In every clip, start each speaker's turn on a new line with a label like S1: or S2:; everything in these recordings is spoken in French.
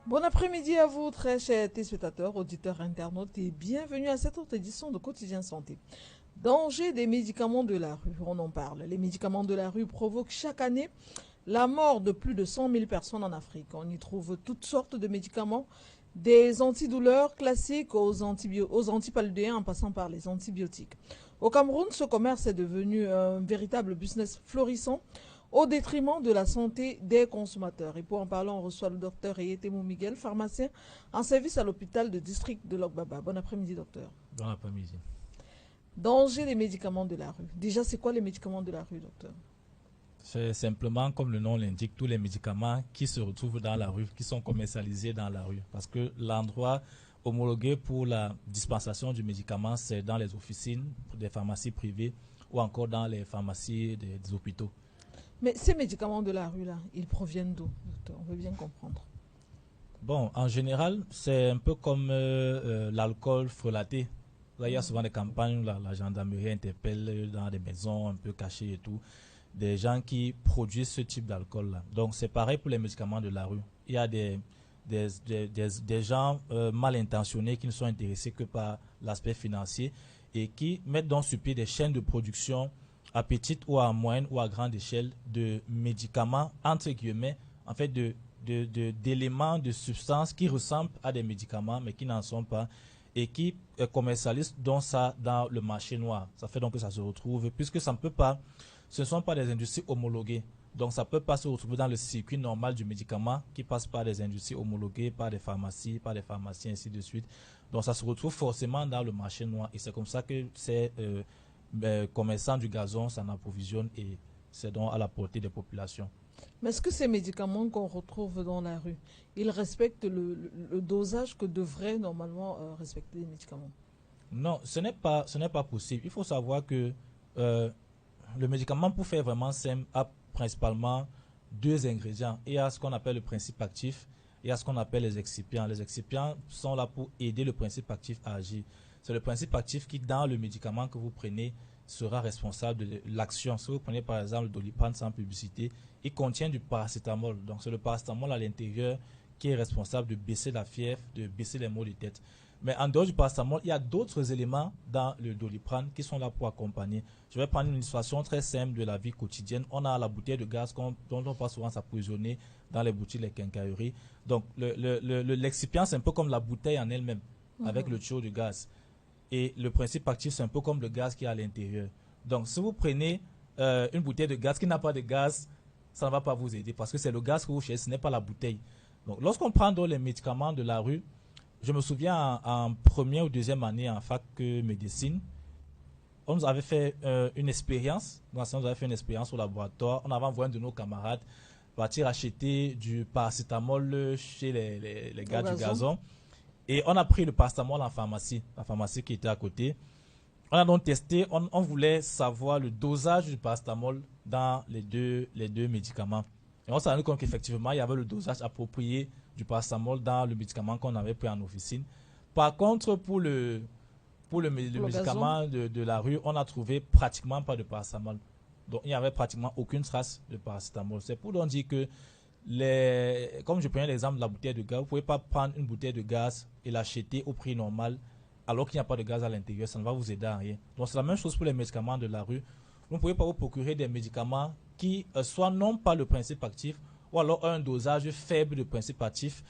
S1: Bon après-midi à vous, très chers téléspectateurs, auditeurs, internautes, et bienvenue à cette autre édition de Quotidien Santé. Danger des médicaments de la rue, on en parle. Les médicaments de la rue provoquent chaque année la mort de plus de 100 000 personnes en Afrique. On y trouve toutes sortes de médicaments, des antidouleurs classiques aux antipaludéens en passant par les antibiotiques. Au Cameroun, ce commerce est devenu un véritable business florissant au détriment de la santé des consommateurs. Et pour en parler, on reçoit le docteur Eyetemo Miguel, pharmacien en service à l'hôpital de district de Logbaba. Bon après-midi, docteur.
S2: Dans l'après-midi.
S1: Danger des médicaments de la rue. Déjà, c'est quoi les médicaments de la rue, docteur?
S2: C'est simplement, comme le nom l'indique, tous les médicaments qui se retrouvent dans la rue, qui sont commercialisés dans la rue. Parce que l'endroit homologué pour la dispensation du médicament, c'est dans les officines des pharmacies privées ou encore dans les pharmacies des hôpitaux.
S1: Mais ces médicaments de la rue-là, ils proviennent d'où, docteur? On veut bien comprendre.
S2: Bon, en général, c'est un peu comme l'alcool frelaté. Là, il y a souvent des campagnes où la gendarmerie interpelle dans des maisons un peu cachées et tout, des gens qui produisent ce type d'alcool-là. Donc, c'est pareil pour les médicaments de la rue. Il y a des gens mal intentionnés qui ne sont intéressés que par l'aspect financier et qui mettent donc sur pied des chaînes de production à petite ou à moyenne ou à grande échelle de médicaments, entre guillemets, en fait, d'éléments, de substances qui ressemblent à des médicaments, mais qui n'en sont pas, et qui commercialisent donc ça dans le marché noir. Ça fait donc que ça se retrouve, puisque ça ne peut pas, ce ne sont pas des industries homologuées. Donc ça ne peut pas se retrouver dans le circuit normal du médicament qui passe par des industries homologuées, par des pharmacies, par des pharmaciens, ainsi de suite. Donc ça se retrouve forcément dans le marché noir. Et c'est comme ça que ces commerçants du gazon s'en approvisionnent et c'est donc à la portée des populations.
S1: Mais est-ce que ces médicaments qu'on retrouve dans la rue, ils respectent le dosage que devraient normalement respecter les médicaments?
S2: Non, ce n'est pas possible. Il faut savoir que euh, le médicament, pour faire vraiment simple, a principalement deux ingrédients. Il y a ce qu'on appelle le principe actif et il y a ce qu'on appelle les excipients. Les excipients sont là pour aider le principe actif à agir. C'est le principe actif qui, dans le médicament que vous prenez, sera responsable de l'action. Si vous prenez par exemple le Doliprane sans publicité, il contient du paracétamol. Donc c'est le paracétamol à l'intérieur qui est responsable de baisser la fièvre, de baisser les maux de tête. Mais en dehors du paracétamol, il y a d'autres éléments dans le Doliprane qui sont là pour accompagner. Je vais prendre une illustration très simple de la vie quotidienne. On a la bouteille de gaz dont on passe souvent s'approvisionner dans les boutiques, les quincailleries. Donc, l'excipient, c'est un peu comme la bouteille en elle-même, avec le tuyau de gaz. Et le principe actif, c'est un peu comme le gaz qui est à l'intérieur. Donc, si vous prenez une bouteille de gaz qui n'a pas de gaz, ça ne va pas vous aider parce que c'est le gaz que vous cherchez, ce n'est pas la bouteille. Donc, lorsqu'on prend donc les médicaments de la rue, je me souviens en première ou deuxième année en fac médecine, on nous avait fait une expérience. On nous avait fait une expérience au laboratoire. On avait envoyé un de nos camarades partir acheter du paracétamol chez les
S1: Au
S2: gars du
S1: gazon?
S2: gazon. Et on a pris le paracétamol en pharmacie, la pharmacie qui était à côté. On a donc testé, on voulait savoir le dosage du paracétamol dans les deux médicaments. Et on s'est rendu compte qu'effectivement, il y avait le dosage approprié du paracétamol dans le médicament qu'on avait pris en officine. Par contre, pour le
S1: Pour le gazon?
S2: médicament de la rue, on a trouvé pratiquement pas de paracétamol. Donc, il n'y avait pratiquement aucune trace de paracétamol. C'est pour donc dire que, comme je prenais l'exemple de la bouteille de gaz, vous ne pouvez pas prendre une bouteille de gaz et l'acheter au prix normal alors qu'il n'y a pas de gaz à l'intérieur. Ça ne va vous aider à rien. Donc, c'est la même chose pour les médicaments de la rue. Vous ne pouvez pas vous procurer des médicaments qui soit n'ont pas le principe actif ou alors un dosage faible de principe actif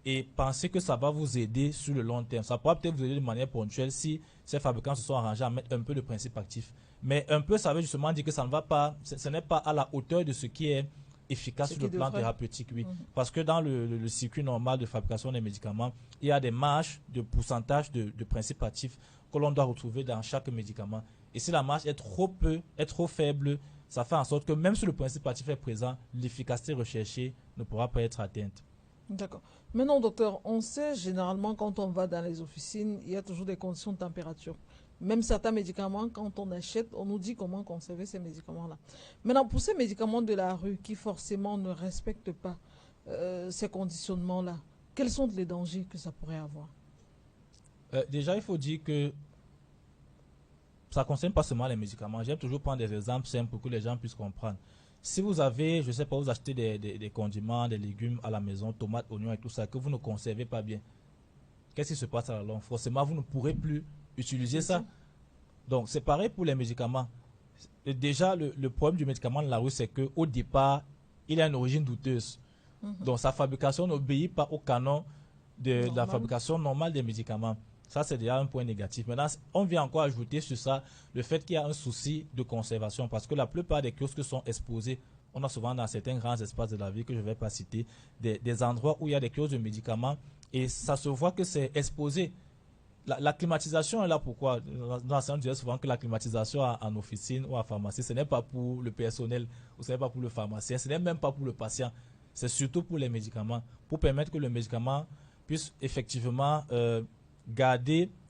S2: et penser que ça va vous aider sur le long terme. Ça pourra peut-être vous aider de manière ponctuelle si ces fabricants se sont arrangés à mettre un peu de principe actif. Mais un peu, ça veut justement dire que ça ne va pas, ce n'est pas à la hauteur de ce qui est efficace
S1: Ce
S2: sur
S1: qui
S2: le plan
S1: devrait.
S2: thérapeutique, oui.
S1: Mhm.
S2: Parce que dans le circuit normal de fabrication des médicaments, il y a des marges de pourcentage de principe actif que l'on doit retrouver dans chaque médicament. Et si la marge est trop peu, est trop faible, ça fait en sorte que même si le principe actif est présent, l'efficacité recherchée ne pourra pas être atteinte.
S1: D'accord. Maintenant, docteur, on sait généralement quand on va dans les officines, il y a toujours des conditions de température. Même certains médicaments, quand on achète, on nous dit comment conserver ces médicaments-là. Maintenant, pour ces médicaments de la rue qui forcément ne respectent pas ces conditionnements-là, quels sont les dangers que ça pourrait avoir?
S2: Déjà, il faut dire que ça ne concerne pas seulement les médicaments. J'aime toujours prendre des exemples simples pour que les gens puissent comprendre. Si vous avez, je ne sais pas, vous achetez des condiments, des légumes à la maison, tomates, oignons et tout ça, que vous ne conservez pas bien, qu'est-ce qui se passe à la longue? Forcément, vous ne pourrez plus utiliser ça. Donc, c'est pareil pour les médicaments. Et déjà, le problème du médicament de la rue, c'est qu'au départ, il a une origine douteuse. Donc, sa fabrication n'obéit pas au canon de la fabrication normale des médicaments. Ça, c'est déjà un point négatif. Maintenant, on vient encore ajouter sur ça le fait qu'il y a un souci de conservation parce que la plupart des kiosques sont exposés. On a souvent dans certains grands espaces de la ville que je ne vais pas citer, des endroits où il y a des kiosques de médicaments et ça se voit que c'est exposé. La climatisation est là pourquoi? Dans on dirait souvent que la climatisation en officine ou en pharmacie, ce n'est pas pour le personnel ou ce n'est pas pour le pharmacien, ce n'est même pas pour le patient. C'est surtout pour les médicaments, pour permettre que le médicament puisse effectivement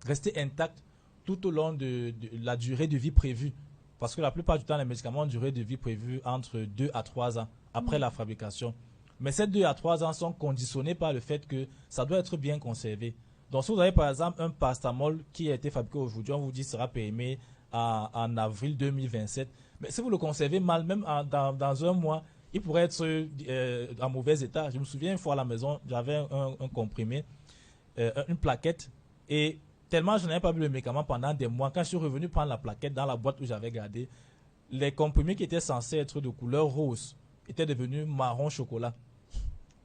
S2: rester intact tout au long de la durée de vie prévue. Parce que la plupart du temps, les médicaments ont une durée de vie prévue entre 2 à 3 ans après la fabrication. Mais ces 2 à 3 ans sont conditionnés par le fait que ça doit être bien conservé. Donc, si vous avez par exemple un paracétamol qui a été fabriqué aujourd'hui, on vous dit sera périmé en avril 2027. Mais si vous le conservez mal, même dans un mois, il pourrait être en mauvais état. Je me souviens une fois à la maison, j'avais un comprimé, une plaquette, et tellement je n'avais pas vu le médicament pendant des mois, quand je suis revenu prendre la plaquette dans la boîte où j'avais gardé, les comprimés qui étaient censés être de couleur rose étaient devenus marron chocolat.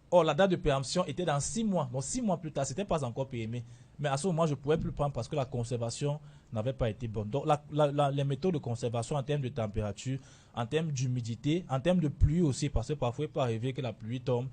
S2: Or, la date de péremption était dans 6 mois. Donc, 6 mois plus tard, ce n'était pas encore périmé. Mais à ce moment, je ne pouvais plus prendre parce que la conservation n'avait pas été bonne. Donc, les méthodes de conservation en termes de température, en termes d'humidité, en termes de pluie aussi, parce que parfois, il peut arriver que la pluie tombe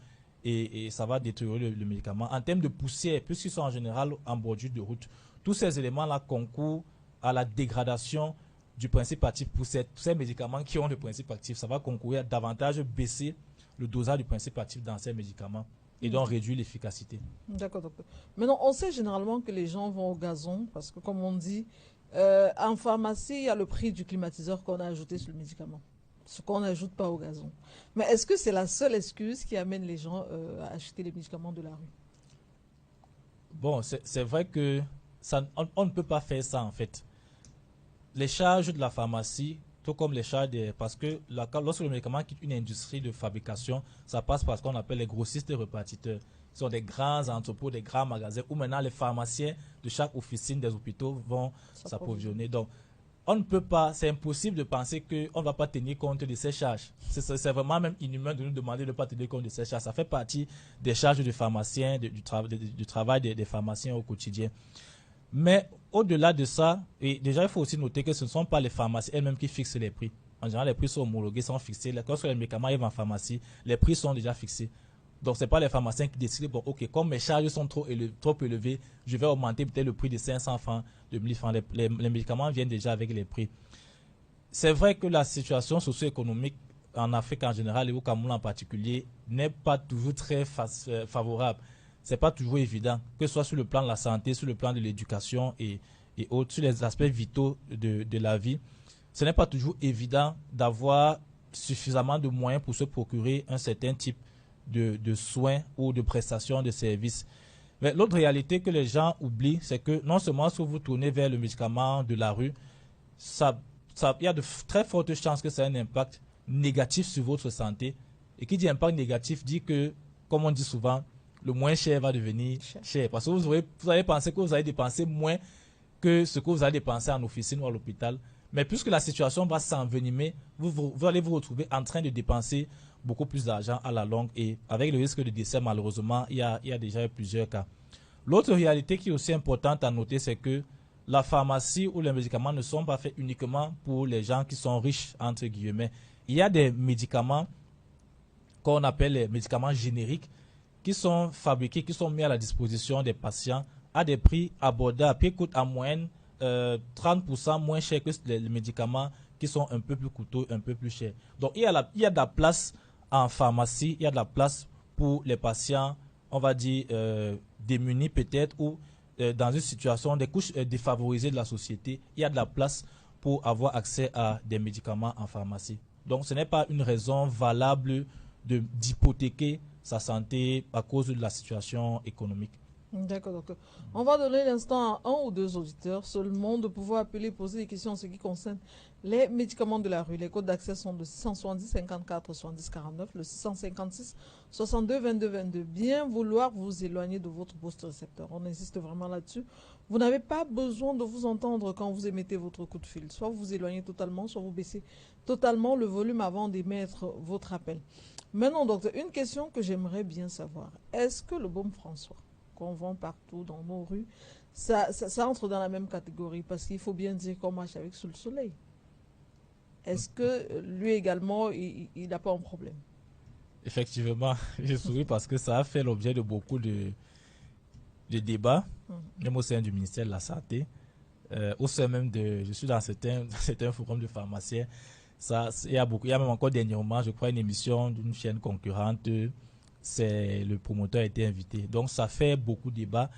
S2: et ça va détériorer le médicament. En termes de poussière, puisqu'ils sont en général en bordure de route, tous ces éléments-là concourent à la dégradation du principe actif pour ces médicaments qui ont le principe actif. Ça va concourir à davantage baisser le dosage du principe actif dans ces médicaments et donc réduire l'efficacité.
S1: D'accord, docteur. Maintenant, on sait généralement que les gens vont au gazon parce que, comme on dit, en pharmacie, il y a le prix du climatiseur qu'on a ajouté sur le médicament, ce qu'on n'ajoute pas au gazon. Mais est-ce que c'est la seule excuse qui amène les gens à acheter les médicaments de la rue?
S2: Bon, c'est vrai que on ne peut pas faire ça en fait. Les charges de la pharmacie, tout comme les charges parce que lorsque le médicament quitte une industrie de fabrication, ça passe par ce qu'on appelle les grossistes et répartiteurs. Ce sont des grands entrepôts, des grands magasins où maintenant les pharmaciens de chaque officine des hôpitaux vont s'approvisionner. Donc, on ne peut pas, c'est impossible de penser qu'on ne va pas tenir compte de ces charges. C'est vraiment même inhumain de nous demander de ne pas tenir compte de ces charges. Ça fait partie des charges des pharmaciens, du travail des pharmaciens au quotidien. Mais au-delà de ça, et déjà il faut aussi noter que ce ne sont pas les pharmacies elles-mêmes qui fixent les prix. En général, les prix sont homologués, sont fixés. Lorsque les médicaments arrivent en pharmacie, les prix sont déjà fixés. Donc, ce n'est pas les pharmaciens qui décident, bon, ok, comme mes charges sont trop élevées, je vais augmenter peut-être le prix de 500 francs, de 1000 francs. Les médicaments viennent déjà avec les prix. C'est vrai que la situation socio-économique en Afrique en général et au Cameroun en particulier n'est pas toujours très favorable. C'est pas toujours évident, que ce soit sur le plan de la santé, sur le plan de l'éducation et autres, sur les aspects vitaux de la vie. Ce n'est pas toujours évident d'avoir suffisamment de moyens pour se procurer un certain type de soins ou de prestations de services. Mais l'autre réalité que les gens oublient, c'est que non seulement si vous tournez vers le médicament de la rue, il y a de très fortes chances que ça ait un impact négatif sur votre santé. Et qui dit impact négatif dit que, comme on dit souvent, le moins cher va devenir cher. Parce que vous allez penser que vous allez dépenser moins que ce que vous allez dépenser en officine ou à l'hôpital. Mais puisque la situation va s'envenimer, vous allez vous retrouver en train de dépenser beaucoup plus d'argent à la longue. Et avec le risque de décès, malheureusement, il y a déjà plusieurs cas. L'autre réalité qui est aussi importante à noter, c'est que la pharmacie ou les médicaments ne sont pas faits uniquement pour les gens qui sont riches, entre guillemets. Il y a des médicaments qu'on appelle les médicaments génériques qui sont fabriqués, qui sont mis à la disposition des patients à des prix abordables, qui coûtent en moyenne 30% moins cher que les médicaments qui sont un peu plus coûteux, un peu plus chers. Donc, il y a de la place en pharmacie, il y a de la place pour les patients, on va dire, démunis peut-être, ou dans une situation des couches défavorisées de la société, il y a de la place pour avoir accès à des médicaments en pharmacie. Donc, ce n'est pas une raison valable d'hypothéquer sa santé à cause de la situation économique.
S1: D'accord, docteur. On va donner l'instant à un ou deux auditeurs seulement de pouvoir appeler et poser des questions en ce qui concerne les médicaments de la rue. Les codes d'accès sont le 670 54 70 49, le 656 62 22 22. Bien vouloir vous éloigner de votre poste récepteur. On insiste vraiment là-dessus. Vous n'avez pas besoin de vous entendre quand vous émettez votre coup de fil. Soit vous vous éloignez totalement, soit vous baissez totalement le volume avant d'émettre votre appel. Maintenant, docteur, une question que j'aimerais bien savoir. Est-ce que le baume François qu'on vend partout dans nos rues, ça entre dans la même catégorie parce qu'il faut bien dire qu'on marche avec sous le soleil. Est-ce que lui également, il n'a pas un problème?
S2: Effectivement, je souris parce que ça a fait l'objet de beaucoup de débats, même au sein du ministère de la Santé. Au sein même je suis dans certains forums de pharmaciens. Il y a même encore dernièrement, je crois, une émission d'une chaîne concurrente. Le promoteur a été invité. Donc ça fait beaucoup de débats.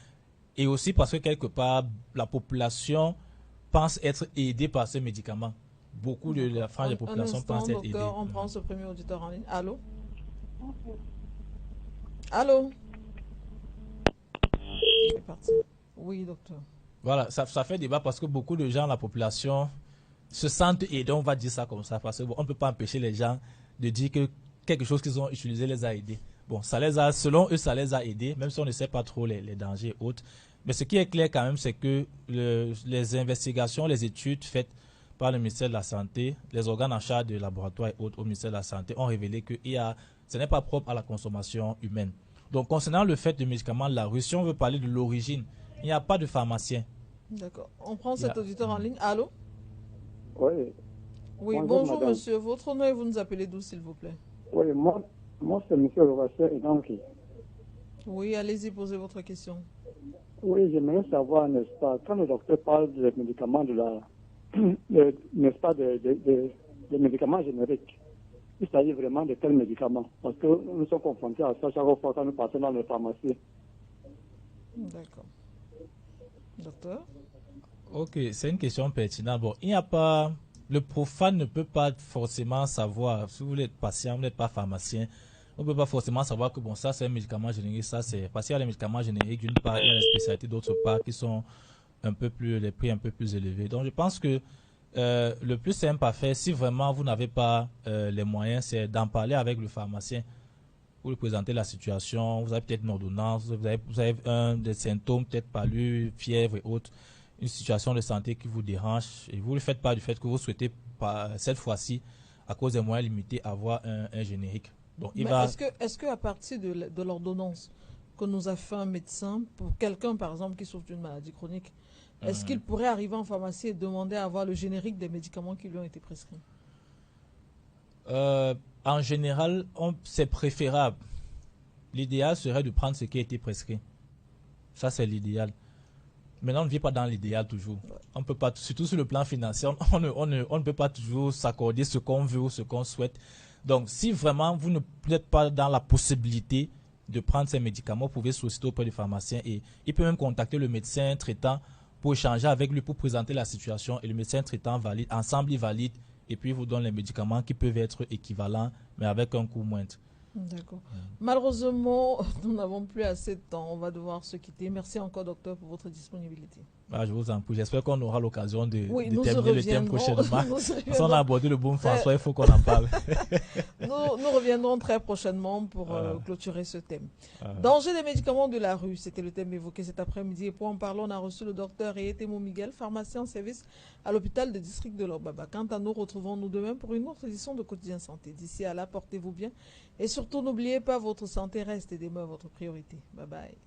S2: Et aussi parce que quelque part, la population pense être aidée par ces médicaments. Beaucoup de la frange de la population pense être aidée.
S1: On prend ce premier auditeur en ligne. Allô? Allô? C'est parti. Oui, docteur.
S2: Voilà, ça fait débat parce que beaucoup de gens, la population, se sentent aidés, on va dire ça comme ça, parce qu'on ne peut pas empêcher les gens de dire que quelque chose qu'ils ont utilisé les a aidés. Bon, selon eux, ça les a aidés, même si on ne sait pas trop les dangers et autres. Mais ce qui est clair quand même, c'est que les investigations, les études faites par le ministère de la Santé, les organes en charge de laboratoire et autres au ministère de la Santé ont révélé que ce n'est pas propre à la consommation humaine. Donc, concernant le fait du médicament de la rue, si on veut parler de l'origine, il n'y a pas de pharmacien.
S1: D'accord. On prend cet auditeur en ligne. Allô?
S3: Oui.
S1: Oui, bonjour monsieur. Votre nom et vous nous appelez d'où, s'il vous plaît?
S3: Oui, moi c'est monsieur Robert Edanki.
S1: Oui, allez-y, posez votre question.
S3: Oui, j'aimerais savoir, n'est-ce pas, quand le docteur parle des médicaments n'est-ce pas, des médicaments génériques, il s'agit vraiment de quels médicaments? Parce que nous sommes confrontés à ça chaque fois quand nous passons dans les pharmacies.
S1: D'accord. Docteur?
S2: Ok, c'est une question pertinente. Bon, il n'y a pas... Le profane ne peut pas forcément savoir, si vous êtes patient, vous n'êtes pas pharmacien, on ne peut pas forcément savoir que bon, ça c'est un médicament générique, ça c'est... Parce qu'il y a les médicaments génériques, d'une part, il y a les spécialités d'autre part qui sont les prix un peu plus élevés. Donc je pense que le plus simple à faire, si vraiment vous n'avez pas les moyens, c'est d'en parler avec le pharmacien. Vous lui présentez la situation, vous avez peut-être une ordonnance, vous avez des symptômes, peut-être palu, fièvre et autres, une situation de santé qui vous dérange et vous ne faites pas du fait que vous souhaitez cette fois-ci, à cause des moyens limités, avoir un générique. Donc,
S1: est-ce que à partir de l'ordonnance que nous a fait un médecin pour quelqu'un par exemple qui souffre d'une maladie chronique, est-ce qu'il pourrait arriver en pharmacie et demander à avoir le générique des médicaments qui lui ont été prescrits?
S2: En général, c'est préférable. L'idéal serait de prendre ce qui a été prescrit. Ça, c'est l'idéal. Maintenant, on ne vit pas dans l'idéal toujours. On peut pas, surtout sur le plan financier, on ne peut pas toujours s'accorder ce qu'on veut ou ce qu'on souhaite. Donc, si vraiment vous n'êtes pas dans la possibilité de prendre ces médicaments, vous pouvez solliciter auprès du pharmacien et il peut même contacter le médecin traitant pour échanger avec lui, pour présenter la situation et le médecin traitant valide, ensemble il valide et puis il vous donne les médicaments qui peuvent être équivalents mais avec un coût moindre.
S1: D'accord. Malheureusement, nous n'avons plus assez de temps. On va devoir se quitter. Merci encore, docteur, pour votre disponibilité.
S2: Je vous en prie. J'espère qu'on aura l'occasion de terminer le thème prochainement. Si on a abordé le baume François, il faut qu'on en parle.
S1: Nous reviendrons très prochainement pour clôturer ce thème. Danger des médicaments de la rue, c'était le thème évoqué cet après-midi. Et pour en parler, on a reçu le docteur Eyetemo Miguel, pharmacien en service à l'hôpital de district de Lobaba. Quant à nous, retrouvons-nous demain pour une autre édition de Quotidien Santé. D'ici à là, portez-vous bien. Et surtout, n'oubliez pas, votre santé reste et demeure votre priorité. Bye bye.